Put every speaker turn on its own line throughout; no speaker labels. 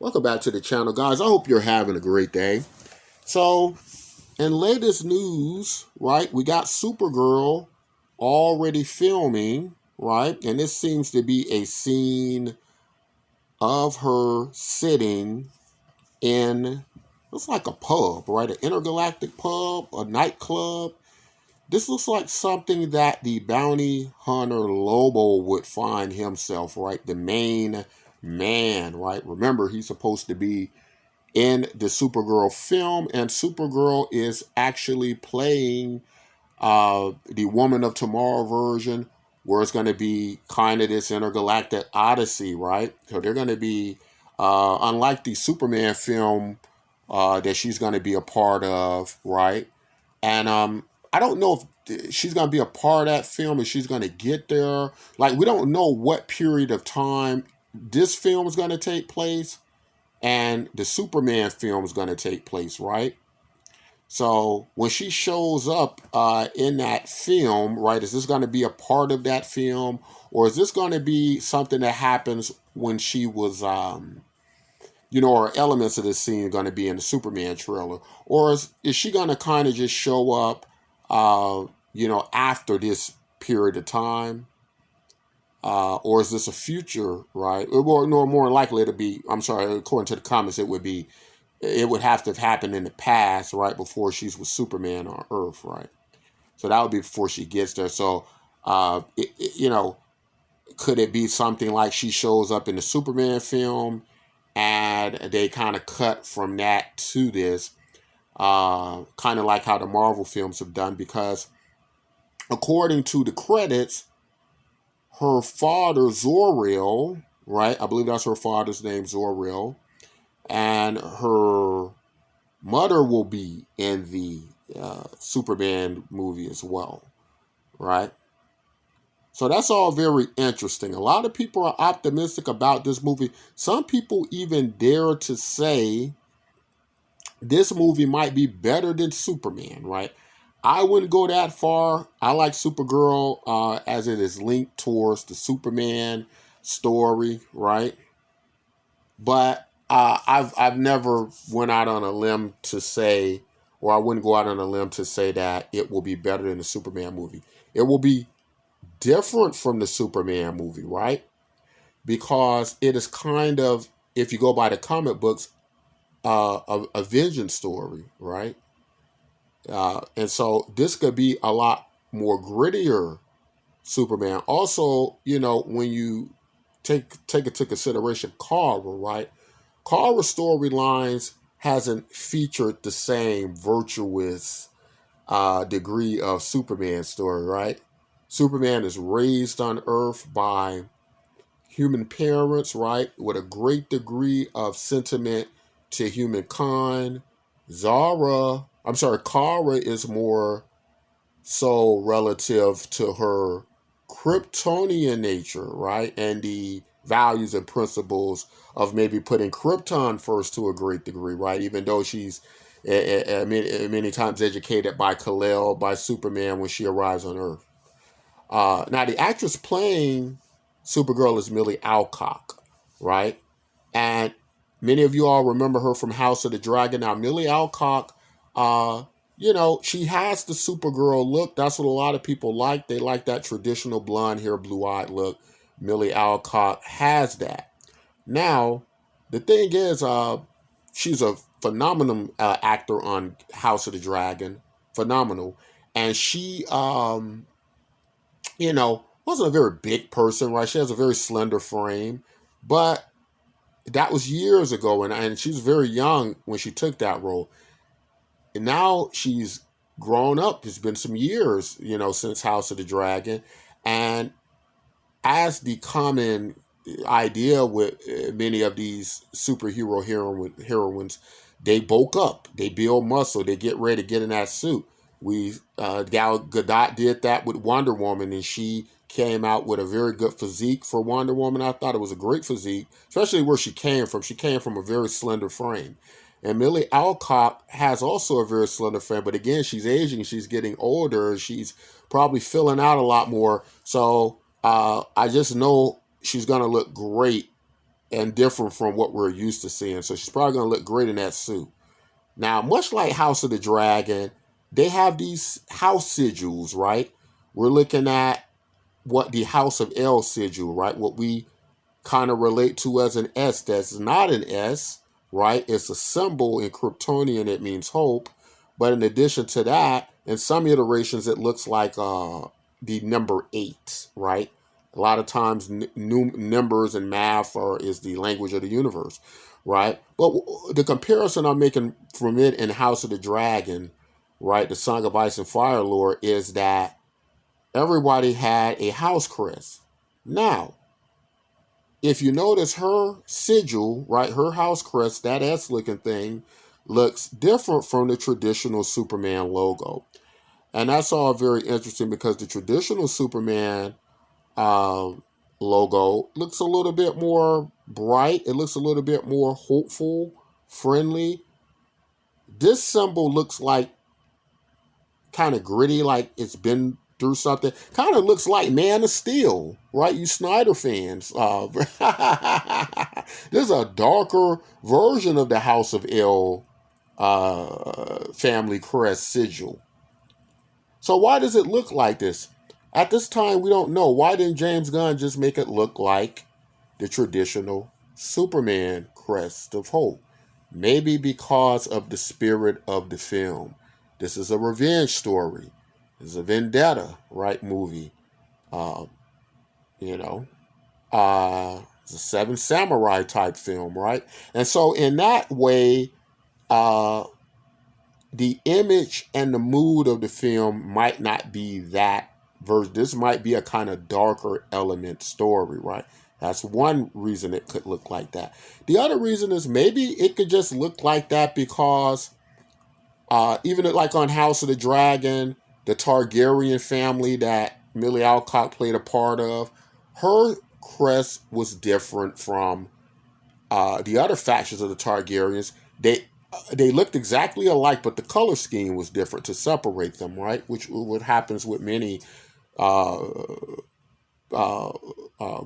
Welcome back to the channel, guys. I hope you're having a great day. So, in latest news, right, we got Supergirl already filming, right? And this seems to be a scene of her sitting in, looks like a pub, right? An intergalactic pub, a nightclub. This looks like something that the bounty hunter Lobo would find himself, right? The main man, right? Remember, he's supposed to be in the Supergirl film, and Supergirl is actually playing the Woman of Tomorrow version, where it's going to be kind of this intergalactic odyssey, right? So they're going to be, unlike the Superman film that she's going to be a part of, right? And I don't know if she's going to be a part of that film and she's going to get there. Like, we don't know what period of time this film is going to take place and the Superman film is going to take place, right? So when she shows up in that film, right, is this going to be a part of that film, or is this going to be something that happens when she was, or elements of this scene are going to be in the Superman trailer, or is she going to kind of just show up, after this period of time? Or is this a future, right? Or no, more likely to be, I'm sorry, according to the comments, it would have to have happened in the past, right, before she's with Superman on Earth, right? So that would be before she gets there. So, could it be something like she shows up in the Superman film and they kind of cut from that to this, kind of like how the Marvel films have done? Because according to the credits, her father, Zor-El, right? I believe that's her father's name, Zor-El, and her mother will be in the Superman movie as well, right? So that's all very interesting. A lot of people are optimistic about this movie. Some people even dare to say this movie might be better than Superman, right? I wouldn't go that far. I like Supergirl as it is linked towards the Superman story, right? But I've never went out on a limb to say, or I wouldn't go out on a limb to say that it will be better than the Superman movie. It will be different from the Superman movie, right? Because it is kind of, if you go by the comic books, a vengeance story, right? And so this could be a lot more grittier Superman. Also, when you take into consideration Kara, right? Kara storylines hasn't featured the same virtuous degree of Superman story, right? Superman is raised on Earth by human parents, right, with a great degree of sentiment to humankind. Kara is more so relative to her Kryptonian nature, right? And the values and principles of maybe putting Krypton first to a great degree, right? Even though she's many times educated by Kal-El, by Superman when she arrives on Earth. Now, the actress playing Supergirl is Millie Alcock, right? And many of you all remember her from House of the Dragon. Now, Millie Alcock, she has the Supergirl look. That's what a lot of people like. They like that traditional blonde hair, blue-eyed look. Millie Alcock has that. Now, the thing is, she's a phenomenal actor on House of the Dragon. Phenomenal. And she, wasn't a very big person, right? She has a very slender frame. But that was years ago, and she was very young when she took that role. And now she's grown up. It's been some years, since House of the Dragon. And as the common idea with many of these superhero heroines, they bulk up, they build muscle, they get ready to get in that suit. Gal Gadot did that with Wonder Woman, and she came out with a very good physique for Wonder Woman. I thought it was a great physique, especially where she came from. She came from a very slender frame. And Millie Alcock has also a very slender frame, but again, she's aging, she's getting older, she's probably filling out a lot more. So I just know she's going to look great and different from what we're used to seeing. So she's probably going to look great in that suit. Now, much like House of the Dragon, they have these house sigils, right? We're looking at what the House of El sigil, right? What we kind of relate to as an S that's not an S, right? It's a symbol in Kryptonian, it means hope. But in addition to that, in some iterations, it looks like the number 8, right? A lot of times, numbers and math is the language of the universe, right? But the comparison I'm making from it in House of the Dragon, right, the Song of Ice and Fire lore, is that everybody had a house crest. Now, if you notice her sigil, right, her house crest, that S looking thing, looks different from the traditional Superman logo. And that's all very interesting because the traditional Superman uh, logo looks a little bit more bright. It looks a little bit more hopeful, friendly. This symbol looks like kind of gritty, like it's been through something. Kind of looks like Man of Steel, right? You Snyder fans. This is a darker version of the House of El family crest sigil. So why does it look like this? At this time, we don't know. Why didn't James Gunn just make it look like the traditional Superman crest of hope? Maybe because of the spirit of the film. This is a revenge story. This is a vendetta, right, movie. Uh, you know, it's a Seven Samurai type film, right? And so in that way, uh, the image and the mood of the film might not be that version. This might be a kind of darker element story, right? That's one reason it could look like that. The other reason is maybe it could just look like that because even like on House of the Dragon, the Targaryen family that Millie Alcock played a part of, her crest was different from the other factions of the Targaryens. They looked exactly alike, but the color scheme was different to separate them, right? Which what happens with many uh,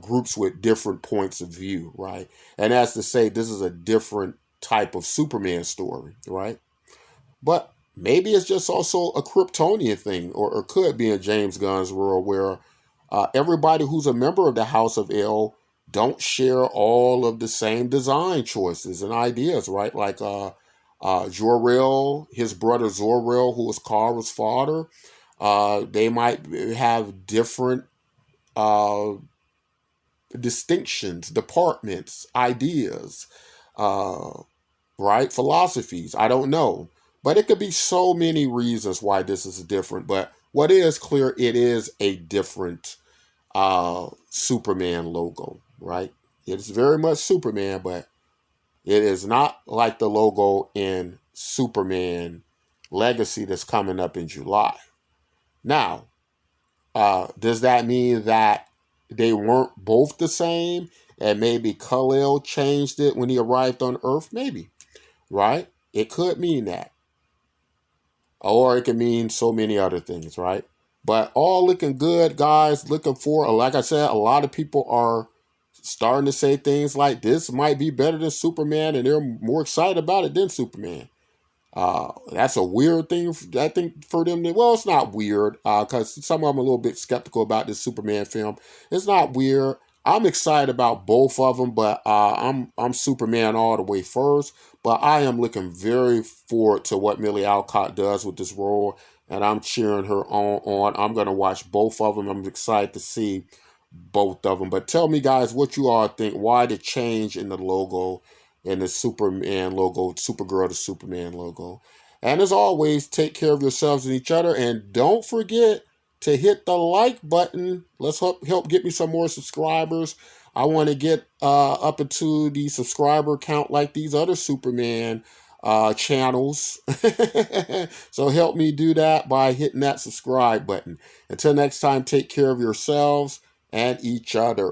groups with different points of view, right? And as to say, this is a different type of Superman story, right? But maybe it's just also a Kryptonian thing, or could be in James Gunn's world where everybody who's a member of the House of El don't share all of the same design choices and ideas, right? Like Jor-El, his brother Zor-El, who was Kara's father, they might have different uh, distinctions, departments, ideas, uh, right? Philosophies. I don't know. But it could be so many reasons why this is different. But what is clear, it is a different Superman logo, right? It's very much Superman, but it is not like the logo in Superman Legacy that's coming up in July. Now, does that mean that they weren't both the same and maybe Kal-El changed it when he arrived on Earth? Maybe, right? It could mean that. Or it can mean so many other things, right? But all looking good, guys. Looking for, like I said, a lot of people are starting to say things like this might be better than Superman, and they're more excited about it than Superman. That's a weird thing, I think, for them. Well, it's not weird because some of them are a little bit skeptical about this Superman film. It's not weird. I'm excited about both of them, but I'm Superman all the way first. But I am looking very forward to what Millie Alcock does with this role, and I'm cheering her on. I'm gonna watch both of them. I'm excited to see both of them. But tell me, guys, what you all think. Why the change in the logo, in the Superman logo, Supergirl to Superman logo? And as always, take care of yourselves and each other. And don't forget to hit the like button. Let's help get me some more subscribers. I want to get up into the subscriber count like these other Superman channels. So help me do that by hitting that subscribe button. Until next time, take care of yourselves and each other.